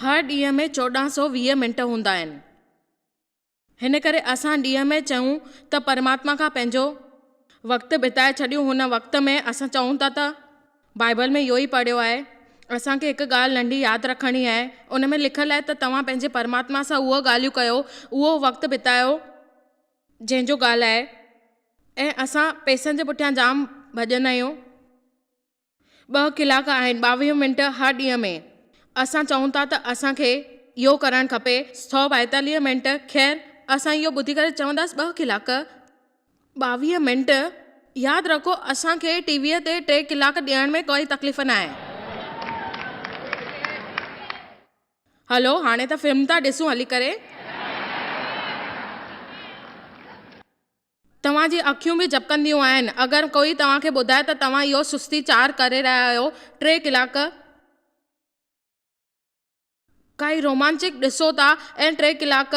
हर ॾींहं में 1420 मिंट हूंदा आहिनि। हिन करे असां ॾींहं में चऊं त परमात्मा खां पंहिंजो वक़्तु बिताए छॾियूं। हुन वक़्त में असां चऊं था त बाइबल में इहो ई पढ़ियो आहे, असांखे हिकु ॻाल्हि नंढी यादि रखणी आहे, उन में लिखियलु आहे त तव्हां पंहिंजे परमात्मा सां उहो ॻाल्हियूं कयो, उहो वक़्तु बितायो जंहिंजो ॻाल्हि आहे। ऐं असां पैसनि जे पुठियां जाम भॼंदा आहियूं। 2 कलाक आहिनि, 22 मिंट हर ॾींहं में। असां चऊं था त असांखे इहो करणु खपे 142 मिंट। ख़ैर असां इहो ॿुधी करे चवंदासीं 2 कलाक 22 मिंट। यादि रखो, असांखे टीवीअ ते 3 कलाक ॾियण में कोई तकलीफ़ न आहे। हलो, हाणे त फिल्म था ॾिसूं हली करे। तव्हांजी अखियूं बि झपकंदियूं आहिनि अगरि कोई तव्हांखे ॿुधाए त तव्हां इहो सुस्ती 4 करे रहिया आहियो 3 कलाक। काई रोमांचिक ॾिसो था ऐं 3 कलाक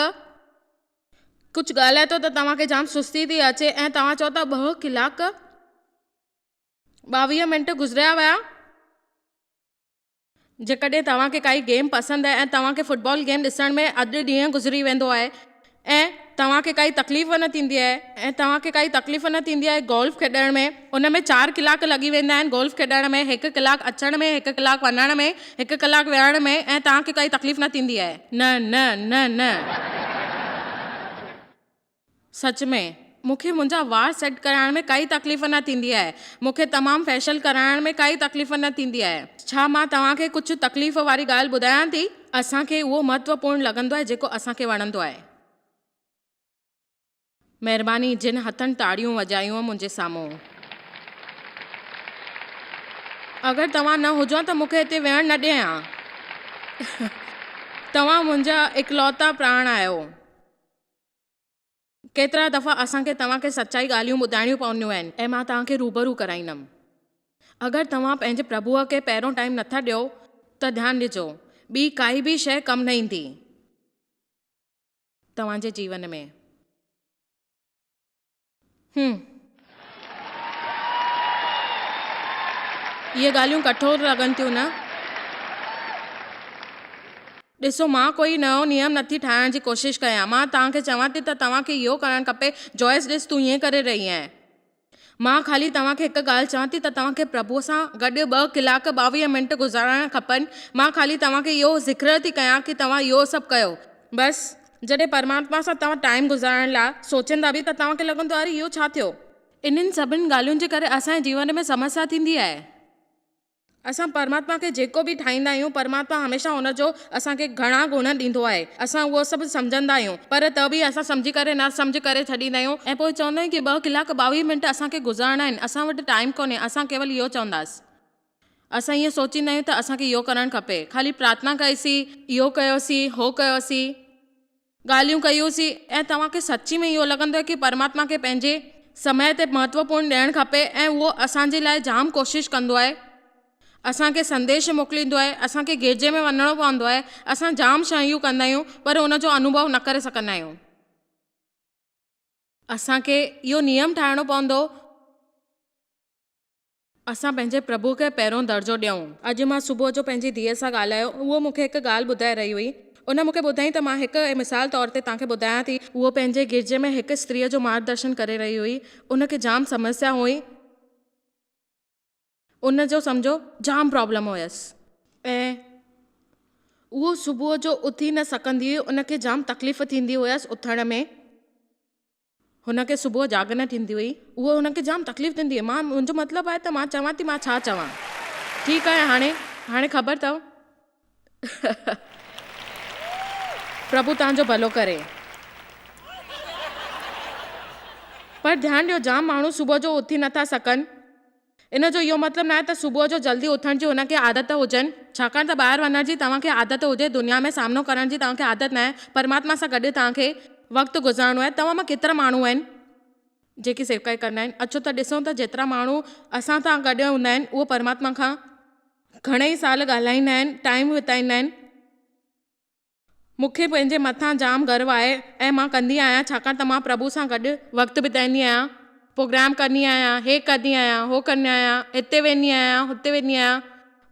कुझु ॻाल्हाए थो त तव्हांखे जाम सुस्ती थी अचे ऐं तव्हां चओ था 2 कलाक 22 मिंट गुज़रिया विया। जेकॾहिं तव्हांखे काई गेम पसंदि आहे ऐं तव्हांखे फुटबॉल गेम ॾिसण में अधु ॾींहुं गुज़री वेंदो आहे ऐं तव्हांखे काई तकलीफ़ न थींदी आहे ऐं तव्हांखे काई तकलीफ़ न थींदी आहे गोल्फ खेॾण में, उन में 4 कलाक लॻी वेंदा आहिनि गोल्फ खेॾण में, 1 कलाक अचण में, 1 कलाक वञण में, 1 कलाक विहण में, ऐं तव्हांखे काई तकलीफ़ न थींदी आहे। न न न न सच में मूंखे मुंहिंजा वार सेट कराइण में काई तकलीफ़ न थींदी आहे, मूंखे तमामु फेशियल कराइण में काई तकलीफ़ न थींदी आहे। छा मां तव्हांखे कुझु तकलीफ़ वारी ॻाल्हि ॿुधायां थी? असांखे उहो महत्वपूर्ण लॻंदो आहे जेको असांखे वणंदो आहे। महिरबानी जिन हथनि ताड़ियूं वॼायूं मुंहिंजे साम्हूं। अगरि तव्हां न हुजो त मूंखे हिते वेहण न ॾियां। तव्हां मुंहिंजा इकलौता प्राण आहियो। केतिरा दफ़ा असांखे तव्हांखे सचाई ॻाल्हियूं ॿुधाइणियूं पवंदियूं आहिनि ऐं मां तव्हांखे रूबरू कराईंदमि। अगरि तव्हां पंहिंजे प्रभुअ खे पहिरियों टाइम नथा ॾियो त ध्यानु ॾिजो, ॿी काई बि शइ कमु न ईंदी तव्हांजे जीवन में। इहे ॻाल्हियूं कठोर लॻनि थियूं न? ॾिसो, मां कोई नयो नियम नथी ठाहिण जी कोशिशि कयां। मां तव्हांखे चवां थी त तव्हांखे इहो करणु खपे। जॉयस, ॾिस तूं ईअं करे रही आहीं। मां ख़ाली तव्हांखे हिकु ॻाल्हि चवां थी त तव्हांखे प्रभुअ सां गॾु 2 कलाक 22 मिंट गुज़ारणु खपनि। मां ख़ाली तव्हांखे इहो ज़िक्र थी कयां कि तव्हां इहो सभु कयो। बसि जॾहिं परमात्मा सां तव्हां टाइम गुज़ारण लाइ सोचंदा बि त तव्हांखे लॻंदो अरे इहो छा थियो। इन्हनि सभिनि ॻाल्हियुनि जे करे असांजे जीवन में समस्या थींदी आहे। असां परमात्मा खे जेको बि ठाहींदा आहियूं, परमात्मा हमेशह हुनजो असांखे घणा गुण ॾींदो आहे। असां उहो सभु सम्झंदा आहियूं, पर त बि असां सम्झी करे न सम्झी करे छॾींदा आहियूं ऐं पोइ चवंदा आहियूं कि 2 कलाक 22 मिंट असांखे गुज़ारणा आहिनि, असां वटि टाइम कोन्हे। असां केवल इहो चवंदासीं। असां ईअं सोचींदा आहियूं त असांखे इहो करणु खपे, ख़ाली प्रार्थना कईसीं, इहो कयोसीं, हो कयोसीं, ॻाल्हियूं कयूंसीं, ऐं तव्हांखे सची में इहो लॻंदो आहे कि परमात्मा खे पंहिंजे समय ते महत्वपूर्ण ॾियणु खपे ऐं उहो असांजे लाइ जाम कोशिशि कंदो आहे। असांखे संदेश मोकिलींदो आहे, असांखे गिरजे में वञिणो पवंदो आहे, असां जाम शयूं कंदा आहियूं पर हुनजो अनुभव न करे सघंदा आहियूं। असांखे इहो नियम ठाहिणो पवंदो, असां पंहिंजे प्रभु खे पहिरियों दर्जो ॾियूं। अॼु मां सुबुह जो पंहिंजी धीअ सां ॻाल्हायो, उहो मूंखे हिकु ॻाल्हि ॿुधाए रही हुई। उन मूंखे ॿुधाई त मां हिकु मिसाल तौर ते तव्हांखे ॿुधायां थी। उहो पंहिंजे गिरजे में हिकु स्त्रीअ जो मार्गदर्शन करे रही हुई। उनखे जाम समस्या हुई, उनजो सम्झो जाम प्रॉब्लम हुयसि ऐं उहो सुबुह जो उथी न सघंदी हुई। उनखे जाम तकलीफ़ थींदी हुयसि उथण में, हुनखे सुबुह जाग न थींदी हुई, उहो हुनखे जाम तकलीफ़ थींदी हुई। मुंहिंजो मतिलबु आहे त मां चवां थी मां छा चवां। ठीकु आहे, हाणे ख़बर अथव। प्रभु तव्हांजो भलो करे। पर ध्यानु ॾियो, जाम माण्हू सुबुह जो उथी नथा सघनि। इन जो इहो मतिलबु न आहे त सुबुह जो जल्दी उथण जी हुनखे आदत हुजनि, छाकाणि त ॿाहिरि वञण जी तव्हांखे आदत हुजे, दुनिया में सामनो करण जी तव्हांखे आदत न आहे। परमात्मा सां गॾु तव्हांखे वक़्तु गुज़ारणो आहे। तव्हां मां केतिरा माण्हू आहिनि जेकी सेवकाई कंदा आहिनि? अचो त ॾिसूं त जेतिरा माण्हू असां सां गॾु हूंदा आहिनि उहो परमात्मा खां घणेई साल ॻाल्हाईंदा आहिनि, टाइम बिताईंदा आहिनि। मूंखे पंहिंजे मथां जाम गर्व आहे ऐं मां कंदी आहियां, छाकाणि त मां प्रभु सां गॾु वक़्तु बिताईंदी आहियां, प्रोग्राम कंदी आहियां, हे कंदी आहियां, हो कंदी आहियां, हिते वेंदी आहियां, हुते वेंदी आहियां।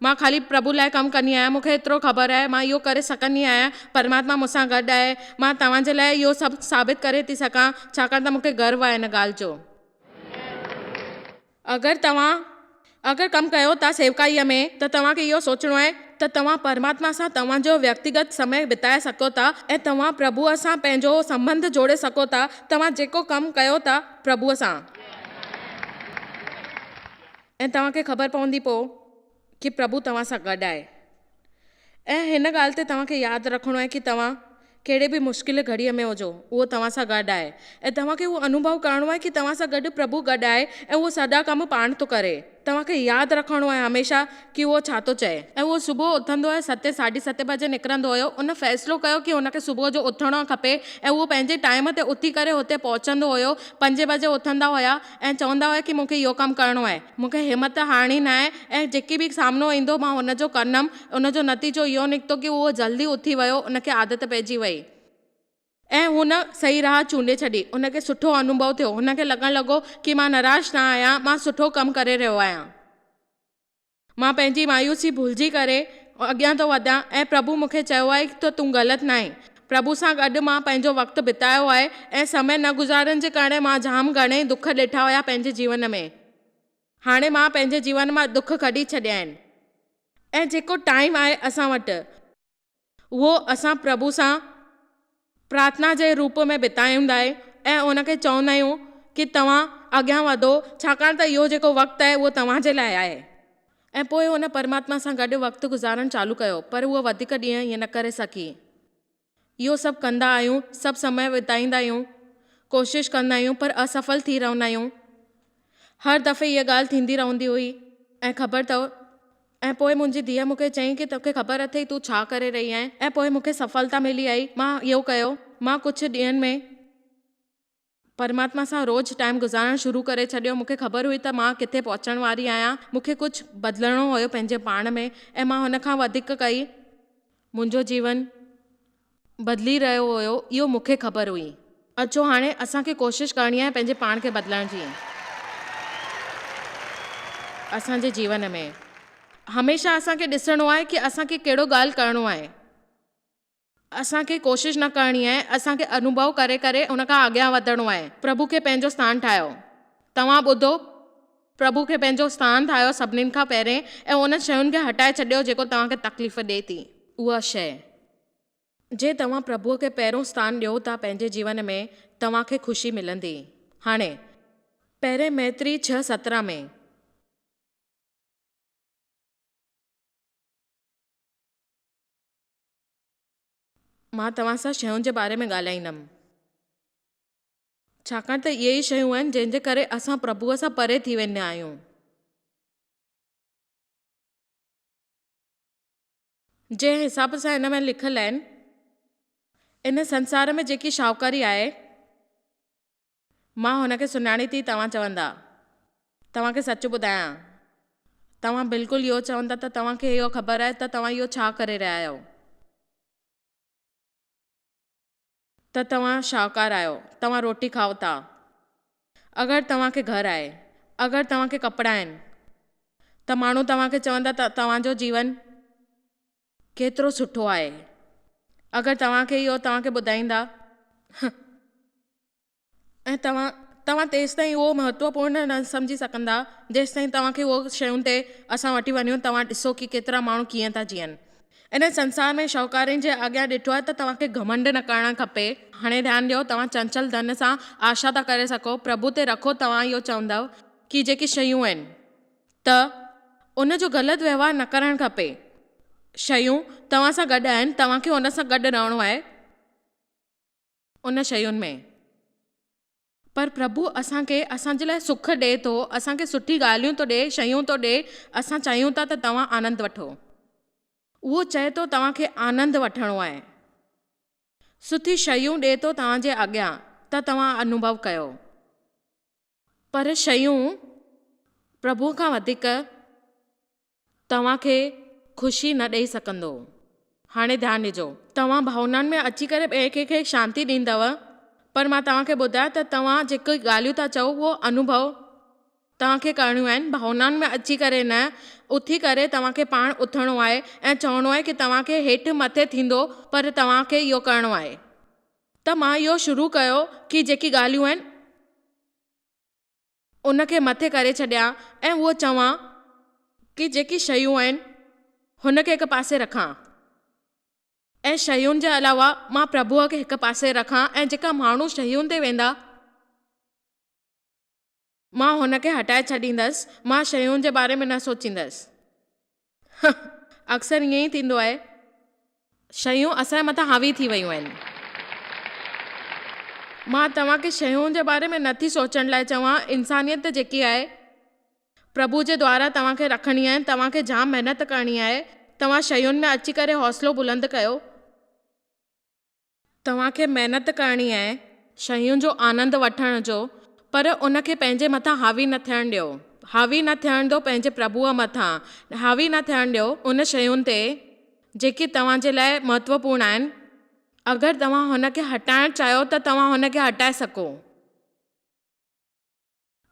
मां ख़ाली प्रभु लाइ कमु कंदी आहियां, मूंखे एतिरो ख़बर आहे, मां इहो करे सघंदी आहियां, परमात्मा मूंसां गॾु आहे, मां तव्हांजे लाइ इहो सभु साबित करे थी सघां, छाकाणि त मूंखे गर्व आहे हिन ॻाल्हि जो। अगरि कमु कयो था सेवकाईअ में त तव्हांखे इहो सोचणो आहे त तव्हां परमात्मा सां तव्हांजो व्यक्तिगत समय बिताए सघो था ऐं तव्हां प्रभुअ सां पंहिंजो संबंध जोड़े सघो था। तव्हां जेको कमु कयो था प्रभुअ सां ऐं तव्हांखे ख़बर पवंदी पोइ कि प्रभु तव्हां सां गॾु आहे। ऐं हिन ॻाल्हि ते तव्हांखे यादि रखिणो आहे कि तव्हां कहिड़े बि मुश्किल घड़ीअ में हुजो, उहो तव्हां सां गॾु आहे ऐं तव्हांखे उहो अनुभव करिणो आहे कि तव्हां सां गॾु प्रभु गॾु आहे ऐं उहो सॼा कम पाण थो करे। तव्हांखे यादि रखिणो आहे हमेशह कि उहो छा थो चए। ऐं उहो सुबुह उथंदो आहे 7 साढी 7 बजे निकिरंदो हुयो, उन फ़ैसिलो कयो कि हुनखे सुबुह जो उथणो खपे ऐं उहो पंहिंजे टाइम ते उथी करे हुते पहुचंदो हुयो। 5 बजे उथंदा हुया ऐं चवंदा हुया कि मूंखे इहो कमु करिणो आहे, मूंखे हिमत हारणी न आहे ऐं जेकी बि सामनो ईंदो मां हुनजो कंदमि। उनजो नतीजो इहो निकितो कि उहो जल्दी उथी वियो, उनखे आदत पइजी वई ऐं हुन सही राह चूंडे छॾी। उनखे सुठो अनुभव थियो, हुनखे लॻणु लॻो कि मां निराश न आहियां, मां सुठो कमु करे रहियो आहियां, मां पंहिंजी मायूसी भुलिजी करे अॻियां थो वधां ऐं प्रभु मूंखे चयो आहे त तूं ग़लति न आहीं। प्रभु सां गॾु मां पंहिंजो वक़्तु बितायो आहे ऐं समय न गुज़ारण जे करे मां जाम घणेई दुख ॾिठा हुया पंहिंजे जीवन में। हाणे मां पंहिंजे जीवन मां दुख कढी छॾिया आहिनि ऐं जेको टाइम आहे असां वटि उहो असां प्रभु सां प्रार्थना जे रूप में बिताईंदा आहियूं ऐं उनखे चवंदा आहियूं कि तव्हां अॻियां वधो, छाकाणि त इहो जेको वक़्तु आहे उहो तव्हांजे लाइ आहे। ऐं पोइ हुन परमात्मा सां गॾु वक़्तु गुज़ारणु चालू कयो, पर उहो वधीक ॾींहं ईअं न करे सघी। इहो सभु कंदा आहियूं, सभु समय बिताईंदा आहियूं, कोशिशि कंदा आहियूं, पर असफल थी रहंदा आहियूं। हर दफ़े इहा ॻाल्हि थींदी रहंदी हुई ऐं ख़बर अथव। ऐं पोइ मुंहिंजी धीअ मूंखे चयईं कि तोखे ख़बर अथई तूं छा करे रही आहीं। ऐं पोइ मूंखे सफलता मिली आई। मां इहो कयो, मां कुझु ॾींहंनि में परमात्मा सां रोज़ टाइम गुज़ारणु शुरू करे छॾियो। मूंखे ख़बर हुई त मां किथे पहुचण वारी आहियां, मूंखे कुझु बदिलणो हुयो पंहिंजे पाण में ऐं मां हुन खां वधीक कई। मुंहिंजो जीवन बदिली रहियो हुयो, इहो मूंखे ख़बर हुई। अचो हाणे असांखे कोशिशि करणी आहे पंहिंजे पाण खे बदिलण जी। असांजे जीवन में हमेशह असांखे ॾिसणो आहे कि असांखे कहिड़ो ॻाल्हि करिणो आहे। असांखे कोशिशि न करणी आहे, असांखे अनुभव करे करे उन खां अॻियां वधणो आहे। प्रभु खे पंहिंजो स्थान ठाहियो। तव्हां ॿुधो, प्रभु खे पंहिंजो स्थान ठाहियो सभिनीनि खां पहिरें ऐं उन शयुनि खे हटाए छॾियो जेको तव्हांखे तकलीफ़ ॾिए थी। उहा शइ जे तव्हां प्रभुअ खे पहिरों स्थान ॾियो था पंहिंजे जीवन में, तव्हांखे ख़ुशी मिलंदी। हाणे पहिरें मैत्री 6:17 में मां तव्हां सां शयुनि जे बारे में ॻाल्हाईंदमि, छाकाणि त इहे ई शयूं आहिनि जंहिंजे करे असां प्रभुअ सां परे थी वेंदा आहियूं। जंहिं हिसाब सां हिन में लिखियलु आहिनि, इन संसार में जेकी शाहूकारी आहे मां हुनखे सुञाणी थी। तव्हां चवंदा, तव्हांखे सच ॿुधायां, तव्हां बिल्कुलु इहो चवंदा त तव्हांखे इहो ख़बर आहे त तव्हां इहो छा करे रहिया आहियो, त तव्हां शाहूकार आहियो, तव्हां रोटी खाओ था, अगरि तव्हांखे घरु आहे, अगरि तव्हांखे कपिड़ा आहिनि, त माण्हू तव्हांखे चवंदा त तव्हांजो जीवन केतिरो सुठो आहे। अगरि तव्हांखे इहो तव्हांखे ॿुधाईंदा ऐं तव्हां तेसि ताईं उहो महत्वपूर्ण न सम्झी सघंदा जेसि ताईं तव्हांखे उहो शयुनि ते असां वठी वञूं। तव्हां ॾिसो कि केतिरा माण्हू कीअं था जीअनि। इन संसार में शाहूकारनि जे अॻियां ॾिठो आहे त तव्हांखे घमंड न करणु खपे। हाणे ध्यानु ॾियो, तव्हां चंचल धन सां आशा था करे सघो, प्रभु ते रखो। तव्हां इहो चवंदव कि जेकी शयूं आहिनि त उनजो ग़लति व्यवहार न करणु खपे। शयूं तव्हां सां गॾु आहिनि, तव्हांखे उन सां गॾु रहणो आहे उन शयुनि में। पर प्रभु असांखे असांजे लाइ सुख ॾिए थो, असांखे सुठी ॻाल्हियूं थो ॾिए, शयूं थो ॾिए। असां चाहियूं था त तव्हां आनंद वठो। उहो चए थो तव्हांखे आनंद वठणो आहे, सुठी शयूं ॾिए थो तव्हांजे अॻियां त तव्हां अनुभव कयो। पर शयूं प्रभु खां वधीक तव्हांखे ख़ुशी न ॾेई सघंदो। हाणे ध्यानु ॾिजो, तव्हां भावनाउनि में अची करे ॿिए कंहिंखे शांती ॾींदव, पर मां तव्हांखे ॿुधायां त तव्हां जेके ॻाल्हियूं था चओ उहो अनुभव तव्हांखे करणियूं आहिनि, भावनाउनि में अची करे न, उथी करे तव्हांखे पाण उथणो आहे ऐं चवणो आहे की तव्हांखे हेठि मथे थींदो, पर तव्हांखे इहो करिणो आहे। त मां इहो शुरू कयो की जेकी ॻाल्हियूं आहिनि उनखे मथे करे छॾियां ऐं उहो चवां की जेकी शयूं आहिनि हुनखे हिकु पासे रखां ऐं शयुनि जे अलावा मां प्रभुअ खे हिकु पासे रखां ऐं जेका माण्हू शयुनि ते वेंदा मां हुनखे हटाए छॾींदसि, मां शयुनि जे बारे में न सोचींदसि। अक्सर ईअं ई थींदो आहे, शयूं असांजे मथां हावी थी वियूं आहिनि। मां तव्हांखे शयुनि जे बारे में नथी सोचण लाइ चवां, इंसानियत जेकी आहे प्रभु जे द्वारा तव्हांखे रखणी आहे, तव्हांखे जाम महिनत करणी आहे। तव्हां शयुनि में अची करे हौसलो बुलंद कयो, तव्हांखे महिनत करणी आहे शयुनि जो आनंद वठण जो, पर उनखे पंहिंजे मथां हावी न थियणु ॾियो। हावी न थियणु ॾियो पंहिंजे प्रभुअ मथां, हावी न थियणु ॾियो उन शयुनि ते जेकी तव्हांजे लाइ महत्वपूर्ण आहिनि। अगरि तव्हां हुनखे हटाइणु चाहियो त तव्हां हुनखे हटाए सघो।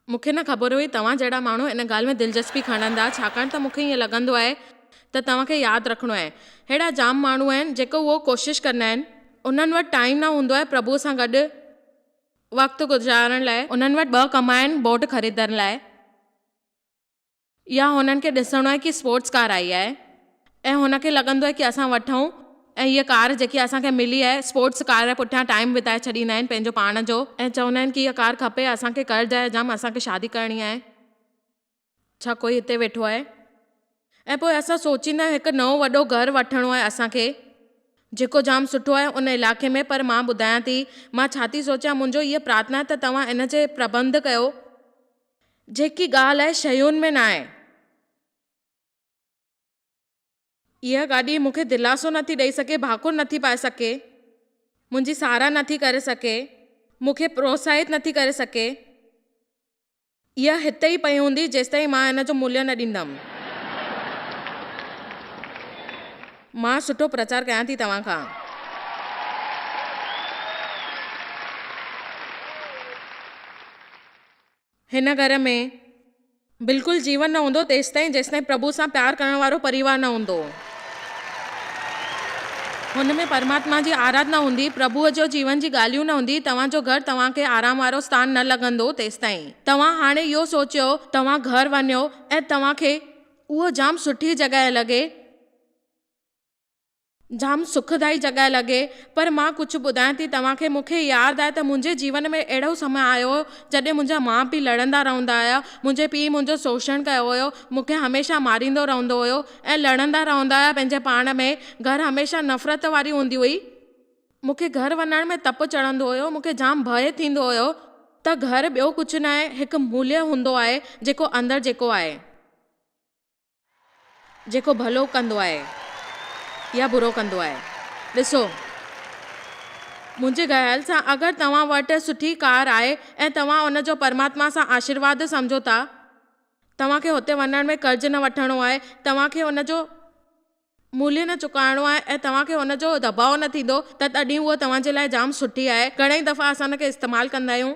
मूंखे न ख़बर हुई तव्हां जहिड़ा माण्हू इन ॻाल्हि में दिलचस्पी खणंदा, छाकाणि त मूंखे ईअं लॻंदो आहे त तव्हांखे यादि रखिणो आहे, अहिड़ा जाम माण्हू आहिनि जेको उहो कोशिशि कंदा आहिनि, उन्हनि वटि टाइम न हूंदो आहे प्रभुअ सां गॾु वक़्तु गुज़ारण लाइ। उन्हनि वटि 2 कम आहिनि, बोट ख़रीदण लाइ या हुननि खे ॾिसणो आहे कि स्पोर्ट्स कार आई आहे ऐं हुनखे लॻंदो आहे कि असां वठूं ऐं हीअ कार जेकी असांखे मिली आहे स्पोर्ट्स कार जे पुठियां टाइम बिताए छॾींदा आहिनि पंहिंजो पाण जो ऐं चवंदा आहिनि कि हीअ कार खपे, असांखे कर्ज़ आहे जाम, असांखे शादी करणी आहे। छा कोई हिते वेठो आहे? ऐं पोइ असां सोचींदा आहियूं हिकु नओं वॾो घरु वठिणो आहे असांखे, जेको जाम सुठो आहे उन इलाइक़े में। पर मां ॿुधायां थी मां छा थी सोचियां, मुंहिंजो इहा प्रार्थना त तव्हां इन जे प्रबंध कयो। जेकी ॻाल्हि आहे शयुनि में न आहे। इहा गाॾी मूंखे दिलासो नथी ॾेई सघे, भाकुर नथी पाए सघे, मुंहिंजी साराह नथी करे सघे, मूंखे प्रोत्साहित नथी करे सघे। इहा हिते ई पई हूंदी जेसिताईं मां इन जो मूल्य न ॾींदमि। मां सुठो प्रचार कयां थी तव्हां खां। हिन घर में बिल्कुलु जीवन न हूंदो जेसिताईं प्रभु सां प्यार करण वारो परिवार न हूंदो। हुन में परमात्मा जी आराधना हूंदी, प्रभुअ जो जीवन जी ॻाल्हियूं न हूंदी, तव्हांजो घर तव्हांखे आराम वारो स्थान न लॻंदो तेसिताईं। तव्हां हाणे इहो सोचियो, तव्हां घर वञो ऐं तव्हांखे उहो जाम सुठी जॻह लॻे, जाम सुखदाई जॻह लॻे। पर मां कुझु ॿुधायां थी तव्हांखे, मूंखे यादि आहे त मुंहिंजे जीवन में अहिड़ो समय आयो जॾहिं मुंहिंजा माउ पीउ लड़ंदा रहंदा हुया। मुंहिंजे पीउ मुंहिंजो शोषण कयो हुयो, मूंखे हमेशह मारींदो रहंदो हुयो ऐं लड़ंदा रहंदा हुया पंहिंजे पाण में। घर हमेशह नफ़रत वारी हूंदी हुई। मूंखे घर वञण में तप चढ़ंदो हुयो, मूंखे जाम भय थींदो हुयो त घर ॿियो कुझु न आहे, हिकु मूल्य हूंदो आहे जेको अंदरि जेको आहे, जेको भलो कंदो आहे या बुरो कंदो आहे। ॾिसो, मुंहिंजे ख़्याल सां अगरि तव्हां वटि सुठी कार आहे ऐं तव्हां उन जो परमात्मा सां आशीर्वाद सम्झो था, तव्हांखे हुते वञण में कर्ज़ न वठिणो आहे, तव्हांखे उन जो मूल्य न चुकाइणो आहे ऐं तव्हांखे हुन जो दबाव न थींदो, त तॾहिं उहो तव्हांजे लाइ जाम सुठी आहे। घणेई दफ़ा असां हुनखे इस्तेमालु कंदा आहियूं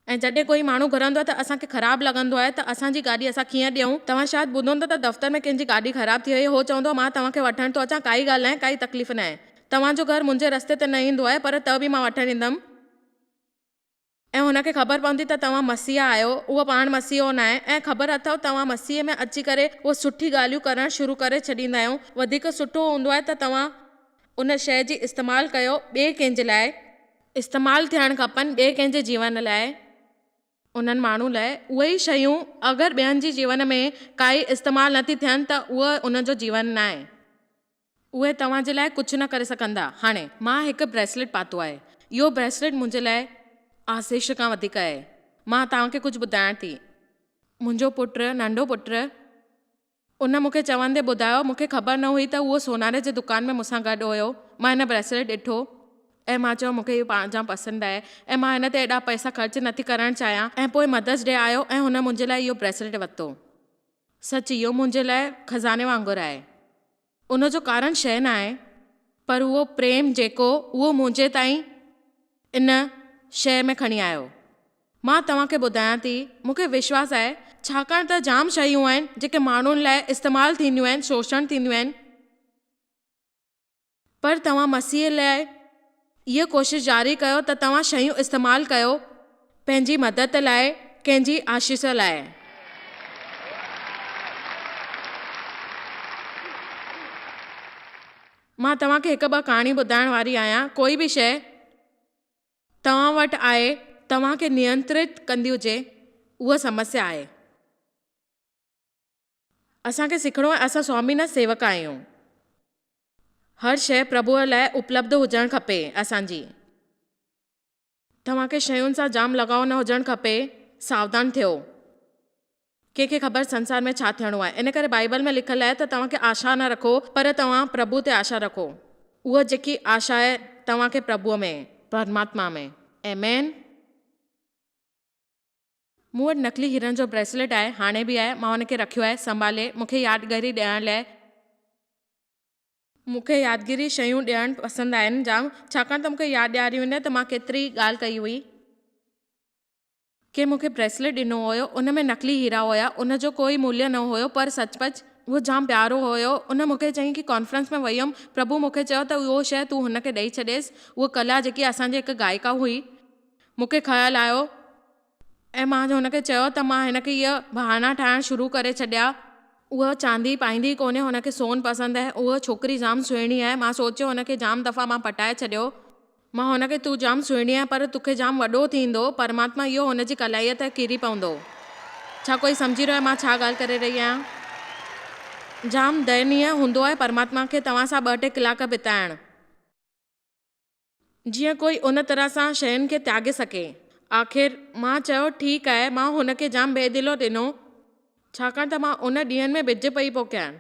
ऐं जॾहिं कोई माण्हू घुरंदो आहे त असांखे ख़राबु लॻंदो आहे त असांजी गाॾी असां कीअं ॾियूं। तव्हां शायदि ॿुधो हूंदो त दफ़्तर में कंहिंजी गाॾी ख़राबु थी वई, हो चवंदो मां तव्हांखे वठण थो अचां, काई ॻाल्हि न आहे, काई तकलीफ़ न आहे, तव्हांजो घर मुंहिंजे रस्ते ते न ईंदो आहे, पर त बि मां वठणु ईंदमि। ऐं हुनखे ख़बर पवंदी त तव्हां मसीहा आहियो, उहो पाण मसीहो न आहे, ऐं ख़बर अथव तव्हां मसीह में अची करे उहो सुठी ॻाल्हियूं करणु शुरू करे छॾींदा आहियूं। वधीक सुठो हूंदो आहे त तव्हां उन शइ जी इस्तेमालु कयो ॿिए कंहिंजे लाइ, इस्तेमालु थियणु खपनि ॿिए कंहिंजे जीवन लाइ, उन्हनि माण्हू लाइ। उहे ई शयूं अगरि ॿियनि जी जीवन में काई इस्तेमालु नथी थियनि त उहो उनजो जीवन न आहे, उहे तव्हांजे लाइ कुझु न करे सघंदा। हाणे मां हिकु ब्रेसलेट पातो आहे, इहो ब्रेसलेट मुंहिंजे लाइ आशीष खां वधीक आहे। मां तव्हांखे कुझु ॿुधाइण थी, मुंहिंजो पुटु, नंढो पुटु, उन मूंखे चवंदे ॿुधायो, मूंखे ख़बर न हुई त उहो सोनारे जे दुकान में मूंसां गॾु हुयो। मां हिन ब्रेसलेट ॾिठो ऐं मां चयो मूंखे इहो जाम पसंदि आहे ऐं मां हिन ते एॾा पैसा ख़र्च नथी करणु चाहियां। ऐं पोइ मदर्स डे आयो ऐं हुन मुंहिंजे लाइ इहो ब्रेसलेट वरितो। सच, इहो मुंहिंजे लाइ खज़ाने वांगुरु आहे। उनजो कारण शइ न आहे, पर उहो प्रेम जेको उहो मुंहिंजे ताईं इन शइ में खणी आयो। मां तव्हांखे ॿुधायां थी, मूंखे विश्वास आहे, छाकाणि त जाम शयूं आहिनि जेके माण्हुनि लाइ इस्तेमालु थींदियूं आहिनि, शोषण थींदियूं आहिनि, पर तव्हां मसीह लाइ इहा कोशिशि जारी कयो त तव्हां शयूं इस्तेमालु कयो पंहिंजी मदद लाइ, कंहिंजी आशीष लाइ। मां तव्हांखे हिकु ॿ कहाणी ॿुधाइण वारी आहियां। कोई बि शइ तव्हां वटि आहे, तव्हांखे नियंत्रित कंदी हुजे, उहा समस्या आहे। असांखे सिखणो आहे, असां स्वामी न सेवक आहियूं। हर शइ प्रभुअ लाइ उपलब्ध हुजणु खपे असांजी। तव्हांखे शयुनि सां जाम लगाव न हुजणु खपे। सावधान थियो। कंहिंखे ख़बर संसार में छा थियणो आहे। इन करे बाइबल में लिखियलु आहे त तव्हांखे आशा न रखो, पर तव्हां प्रभु ते आशा रखो। उहा जेकी आशा आहे तव्हांखे प्रभुअ में, परमात्मा में। आमेन। मूं वटि नकली हीरनि जो ब्रेसलेट आहे, हाणे बि आहे। मां हुनखे रखियो आहे संभाले, मूंखे यादगिरी ॾियण लाइ। मूंखे यादगिरी शयूं ॾियणु पसंदि आहिनि जाम, छाकाणि त मूंखे यादि ॾियारियूं आहिनि त मां केतिरी ॻाल्हि कई हुई। के मूंखे ब्रेसलेट ॾिनो हुयो, उन में नकली हीरा हुया, उनजो कोई मूल्य न हुयो, पर सचपच उहो जाम प्यारो हुयो। उन मूंखे चयईं कि कॉन्फ्रेंस में वई हुयमि, प्रभु मूंखे चयो त उहो शइ तूं हुनखे ॾेई छॾेसि। उहा कला जेकी असांजी हिकु गायिका हुई, मूंखे ख़्यालु आयो ऐं मां हुनखे चयो त मां हिनखे इहा बहाना ठाहिणु शुरू करे छॾिया। उहा चांदी पाईंदी कोन्हे, हुनखे सोन पसंदि आहे। उहा छोकिरी जाम सुहिणी आहे। मां सोचियो हुनखे जाम दफ़ा मां पटाए छॾियो। मां हुनखे तूं जाम सुहिणी आहे, पर तोखे जाम वॾो थींदो, परमात्मा इहो हुनजी कलाईअ ते किरी पवंदो। छा कोई सम्झी रहियो आहे मां छा ॻाल्हि करे रही आहियां? जाम दयनीय हूंदो आहे परमात्मा खे तव्हां सां 2-3 कलाक बिताइणु, जीअं कोई उन तरह सां शयुनि खे त्यागे सघे। आख़िर मां चयो ठीकु आहे। मां हुनखे जाम बेदिलो ॾिनो, छाकाणि त मां उन ॾींहंनि में बिज पई पोखियां।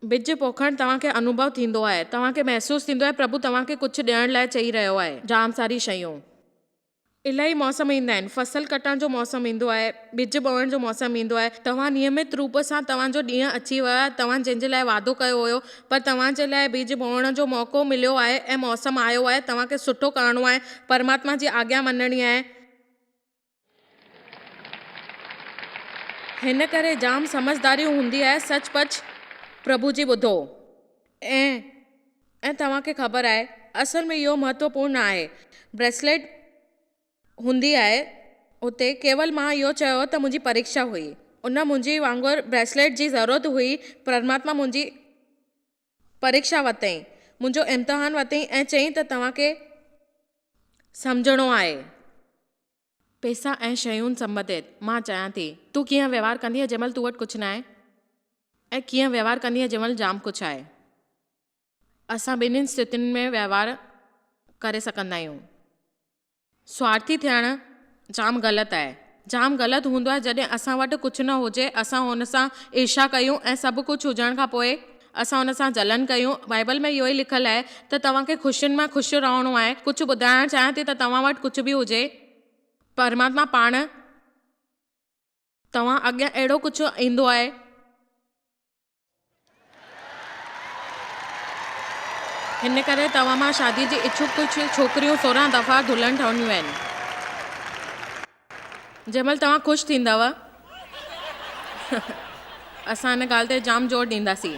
बिज पोखणु तव्हांखे अनुभव थींदो आहे, तव्हांखे महसूसु थींदो आहे प्रभु तव्हांखे कुझु ॾियण लाइ चई रहियो आहे। जाम सारी शयूं, इलाही मौसम ईंदा आहिनि। फसल कटण जो मौसम ईंदो आहे, बिज बोअण जो मौसम ईंदो आहे। तव्हां नियमित रूप सां तव्हांजो ॾींहुं अची वियो आहे, तव्हां जंहिंजे लाइ वादो कयो हुयो, पर तव्हांजे लाइ बिज बोअण जो मौक़ो मिलियो आहे ऐं मौसम आयो आहे। तव्हांखे सुठो करिणो आहे, परमात्मा जी आज्ञा मञणी आहे। हिन करे जाम समझदारी हूंदी आहे। सचपच प्रभु जी ॿुधो। ऐं तव्हांखे ख़बर आहे, असल में इहो महत्वपूर्ण आहे। ब्रेसलेट हूंदी आहे उते, केवल मां इहो चयो त मुंहिंजी परीक्षा हुई। उन मुंहिंजी वांगुरु ब्रेसलेट जी ज़रूरत हुई। परमात्मा मुंहिंजी परीक्षा वरितईं, मुंहिंजो इम्तिहान वरितईं ऐं चयईं त तव्हांखे सम्झणो आहे। पैसा ऐं शयुनि संबंधित मां चाहियां थी, तूं कीअं व्यवहार कंदी आहे जंहिंमहिल तूं वटि कुझु न आहे, ऐं कीअं व्यवहार कंदी आहे जंहिंमहिल जाम कुझु आहे। असां ॿिन्हिनि स्थितियुनि में व्यवहार करे सघंदा आहियूं। स्वार्थी थियणु जाम ग़लति आहे। जाम ग़लति हूंदो आहे जॾहिं असां वटि कुझु न हुजे, असां हुन सां ईर्ष्या कयूं ऐं सभु कुझु हुजण खां पोइ असां हुन सां जलन कयूं। बाइबल में इहो ई लिखियलु आहे त तव्हांखे ख़ुशियुनि में ख़ुशि रहणो आहे। कुझु ॿुधाइणु चाहियां थी त तव्हां वटि कुझु बि हुजे, परमात्मा पाण तव्हां अॻियां अहिड़ो कुझु ईंदो आहे। हिन करे तव्हां मां शादी जी इच्छुक कुझु छोकिरियूं 16 दफ़ा दुल्हन ठहंदियूं आहिनि। जंहिंमहिल तव्हां ख़ुशि थींदव असां हिन ॻाल्हि ते जाम ज़ोर ॾींदासीं।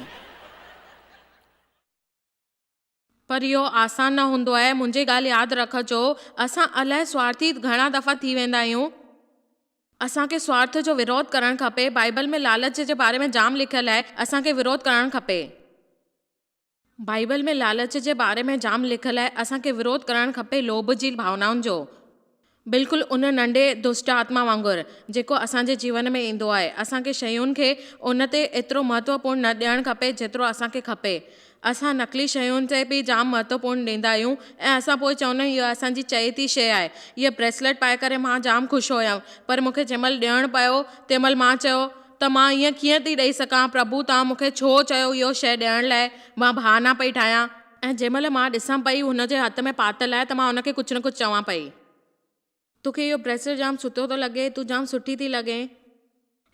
पर इहो आसान न हूंदो आहे। मुंहिंजी ॻाल्हि यादि रखजो, असां अलाए स्वार्थी घणा दफ़ा थी वेंदा आहियूं। असांखे स्वार्थ जो विरोध करणु खपे। बाइबल में लालच जे बारे में जाम लिखियलु आहे, असांखे विरोध करणु खपे। बाइबल में लालच जे बारे में जाम लिखियलु आहे, असांखे विरोध करणु खपे। लोभ जी भावनाउनि जो, बिल्कुलु उन नंढे दुष्ट आत्मा वांगुरु जेको असांजे जीवन में ईंदो आहे। असांखे शयुनि खे उन ते एतिरो महत्वपूर्ण न ॾियणु खपे जेतिरो असांखे खपे। असां नकली शयुनि ते बि जाम महत्वपूर्ण ॾींदा आहियूं ऐं असां पोइ चवंदा आहियूं इहा असांजी चहेती शइ आहे। इहा ब्रेसलेट पाए करे मां जाम ख़ुशि हुयमि, पर मूंखे जंहिंमहिल ॾियणु पियो तंहिंमहिल मां चयो त मां ईअं कीअं थी ॾेई सघां। प्रभु तव्हां मूंखे छो चयो इहो शइ ॾियण लाइ? मां बहाना पई ठाहियां। ऐं जंहिंमहिल मां ॾिसां पई हुनजे हथ में पातल आहे त मां हुनखे कुझु न कुझु चवां पई, तोखे इहो ब्रेसलेट जाम सुठो थो लॻे, तूं जाम सुठी थी लॻे।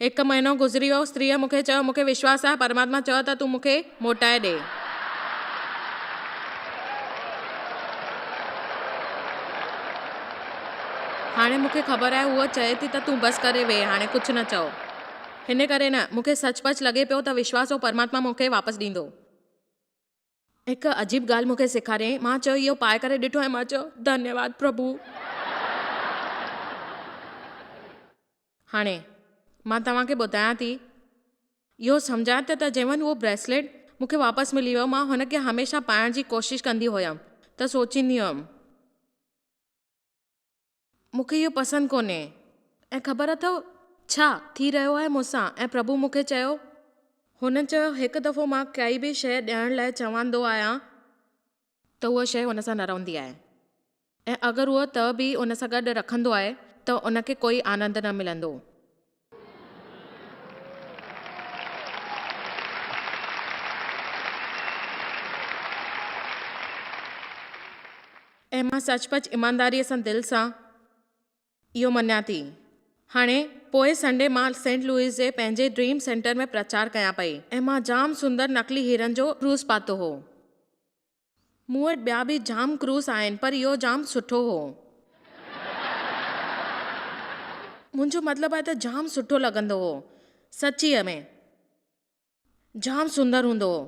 1 महीनो गुज़री वियो, स्त्रीअ मूंखे चयो मूंखे विश्वास आहे परमात्मा चयो त तूं मूंखे मोटाए ॾे। हाणे मूंखे ख़बर आहे उहा चए थी त तूं बसि करे वेह, हाणे कुझु न चओ। हिन करे न मूंखे सचपच लॻे पियो त विश्वास हो परमात्मा मूंखे वापसि ॾींदो। हिकु अजीब ॻाल्हि मूंखे सेखारियईं। मां चयो इहो पाए करे ॾिठो ऐं मां चयो धन्यवाद प्रभु। हाणे मां तव्हांखे ॿुधायां थी, इहो सम्झां त जंहिंमहिल उहो ब्रेसलेट मूंखे वापसि मिली वियो, मां हुनखे हमेशह पाइण जी कोशिशि कंदी हुयमि त सोचींदी हुयमि मूंखे इहो पसंदि कोन्हे। ऐं ख़बर अथव छा थी रहियो आहे मूंसां? ऐं प्रभु मूंखे चयो, हुन चयो हिकु दफ़ो मां काई बि शइ ॾियण लाइ चवंदो आहियां त उहा शइ हुन सां न रहंदी आहे, ऐं अगरि उहो त बि उन सां गॾु रखंदो आहे त उनखे कोई आनंद न मिलंदो। ऐं मां सचपच ईमानदारीअ सां दिलि सां इहो मञां थी। हाणे पोइ संडे मां सेंट लुइस जे पंहिंजे ड्रीम सेंटर में प्रचार कयां पई ऐं मां जाम सुंदर नकली हीरनि जो क्रूज़ पातो हो। मूं वटि ॿिया बि जाम क्रूज़ आहिनि पर इहो जाम सुठो हो। मुंहिंजो मतिलबु आहे त जाम सुठो लॻंदो हो, सचीअ में जाम सुंदर हूंदो हो,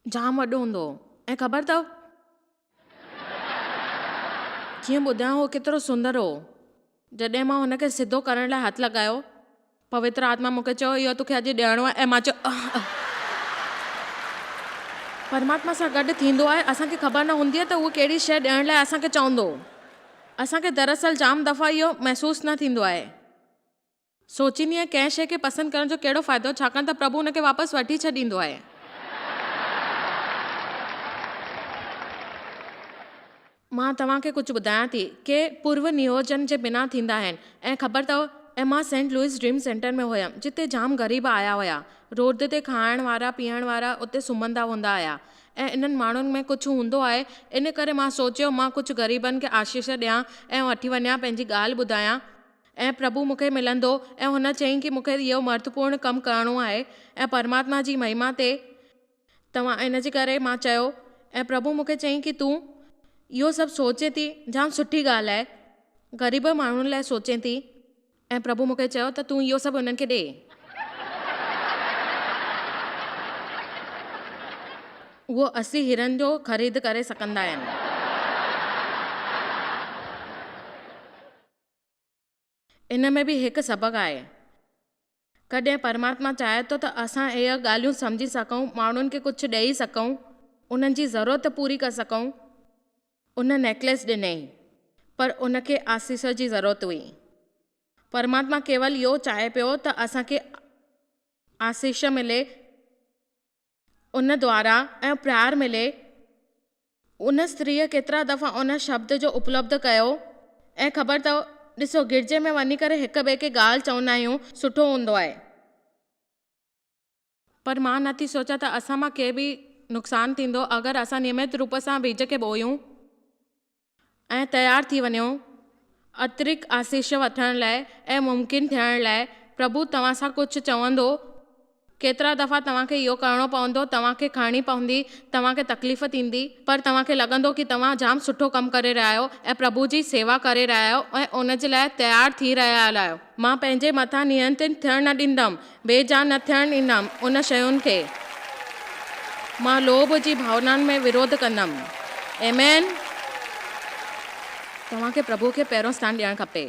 जाम वॾो हूंदो हो। ऐं ख़बर अथव कीअं ॿुधायां हो केतिरो सुंदर हो। जॾहिं मां हुनखे सिधो करण लाइ हथु लॻायो, पवित्र आत्मा मूंखे चयो इहो तोखे अॼु ॾियणो आहे। ऐं मां चयो परमात्मा सां गॾु थींदो आहे, असांखे ख़बर न हूंदी आहे त उहो कहिड़ी शइ ॾियण लाइ असांखे चवंदो। असांखे दरअसल जाम दफ़ा इहो महसूसु न थींदो आहे। सोचींदी आहियां कंहिं शइ खे पसंदि करण जो कहिड़ो फ़ाइदो, छाकाणि त प्रभु हुनखे वापसि वठी छॾींदो आहे। मां तव्हांखे कुझु ॿुधायां थी के पूर्व नियोजन जे बिना थींदा आहिनि। ऐं ख़बर अथव ऐं मां सेंट लुइस ड्रीम सेंटर में हुयमि जिते जाम ग़रीब आया हुया। रोड ते खाइण वारा पीअण वारा उते सुम्हंदा हूंदा हुया ऐं इन्हनि माण्हुनि में कुझु हूंदो आहे। इन करे मां सोचियो मां कुझु ग़रीबनि खे आशीष ॾियां ऐं वठी वञा, पंहिंजी ॻाल्हि ॿुधायां ऐं प्रभु मूंखे मिलंदो। ऐं हुन चयईं कि मूंखे इहो महत्वपूर्ण कमु करिणो आहे ऐं परमात्मा जी महिमा ते तव्हां। इन जे करे मां चयो ऐं प्रभु मूंखे चयईं कि तूं इहो सभु सोचे थी, जाम सुठी ॻाल्हि आहे, ग़रीब माण्हुनि लाइ सोचे थी। ऐं प्रभु मूंखे चयो त तूं इहो सभु हुननि खे ॾे। उहो 80 हीरनि जो ख़रीद करे सघंदा आहिनि। इन में बि हिकु सबक़ु आहे, कॾहिं परमात्मा चाहे थो त असां इहे ॻाल्हियूं सम्झी सघूं, माण्हुनि खे कुझु ॾेई सघूं, उन्हनि जी ज़रूरत पूरी करे सघूं। उन नेकलेस ॾिनई पर उनखे आसीस जी ज़रूरत हुई। परमात्मा केवल इहो चाहे पियो त असांखे आसीस मिले उन द्वारा ऐं प्यार मिले। उन स्त्रीअ केतिरा दफ़ा उन शब्द जो उपलब्ध कयो। ऐं ख़बर अथव ॾिसो गिरजे में वञी करे हिक ॿिए खे ॻाल्हि चवंदा आहियूं, सुठो हूंदो आहे, पर मां नथी सोचां त असां मां के बि नुक़सानु थींदो अगरि असां नियमित रूप सां बीज खे बोयूं ऐं तयारु थी वञूं अतिरिक्त आसीस वठण लाइ ऐं मुमकिन थियण लाइ। प्रभु तव्हां सां कुझु चवंदो, केतिरा दफ़ा तव्हांखे इहो करिणो पवंदो, तव्हांखे खणणी पवंदी, तव्हांखे तकलीफ़ थींदी, पर तव्हांखे लॻंदो कि तव्हां जाम सुठो कमु करे रहिया आहियो ऐं प्रभु जी सेवा करे रहिया आहियो ऐं उन जे लाइ तयारु थी रहिया आहियो। मां पंहिंजे मथां नियंत्रित थियणु न ॾींदमि, बेजान न थियणु ॾींदमि उन शयुनि खे। मां लोभ जी भावनाउनि में विरोध कंदमि। आमीन। तव्हांखे प्रभु खे पहिरों स्थान ॾियणु खपे।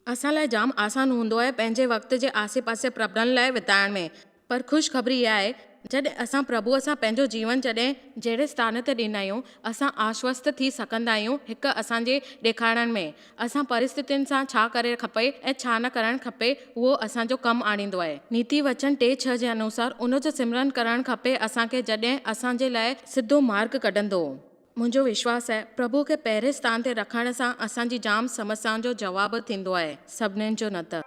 असां लाइ जाम आसान हूंदो आहे पंहिंजे वक़्त जे आसे पासे प्रभुनि लाइ विताइण में, पर ख़ुशख़बरी इहा आहे जॾहिं असां प्रभुअ सां पंहिंजो जीवन जॾहिं जहिड़े स्थान ते ॾींदा आहियूं, असां आश्वस्त थी सघंदा आहियूं हिकु असांजे ॾेखारण में। असां परिस्थितियुनि सां छा करे खपे ऐं छा न करणु खपे उहो असांजो कमु आणींदो आहे। नीति वचन 3:6 जे अनुसार उन जो सिमरन करणु खपे असांखे, जॾहिं असांजे लाइ सिधो मार्ग कढंदो। मुंहिंजो विश्वास आहे प्रभु खे पहिरें स्थान ते रखण सां असांजी जाम समस्याउनि जो जवाबु थींदो आहे, सभिनीनि जो न त।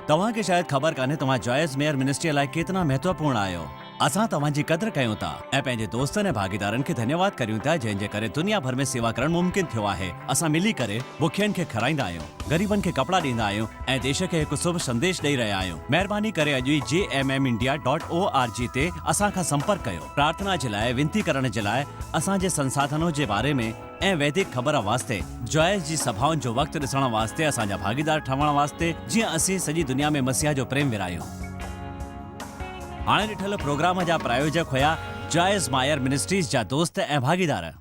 तव्हांखे शायदि ख़बर कान्हे तव्हां जॉयस मेयर मिनिस्ट्री लाइ केतिरा महत्वपूर्ण आहियो। असां तव्हांजी क़दुरु कयूं था ऐं पंहिंजे दोस्तनि ऐं भागीदारनि खे धन्यवाद करियूं था जंहिंजे करे दुनिया भर में सेवा करणु मुमकिन थियो आहे। असां मिली करे बुखियनि खे खाराईंदा आहियूं, ग़रीबनि खे कपिड़ा ॾींदा आहियूं ऐं देश खे हिकु शुभ संदेश ॾेई रहिया आहियूं। महिरबानी करे अॼु ई jmmindia.org ते असां खां संपर्क कयो। प्रार्थना जे लाइ, विनती करण जे लाइ, असांजे संसाधनों जे बारे में ऐं वैदिक ख़बर वास्ते जॉयस जी सभाउनि जो वक़्तु ॾिसण वास्ते असांजा भागीदार ठहण वास्ते जीअं असीं सॼी दुनिया में मसीहा जो प्रेम विरायूं। हाणे ॾिठल प्रोग्राम जा प्रायोजक हुया जॉयस मायर मिनिस्ट्रीज़ जा दोस्त ऐं भागीदार।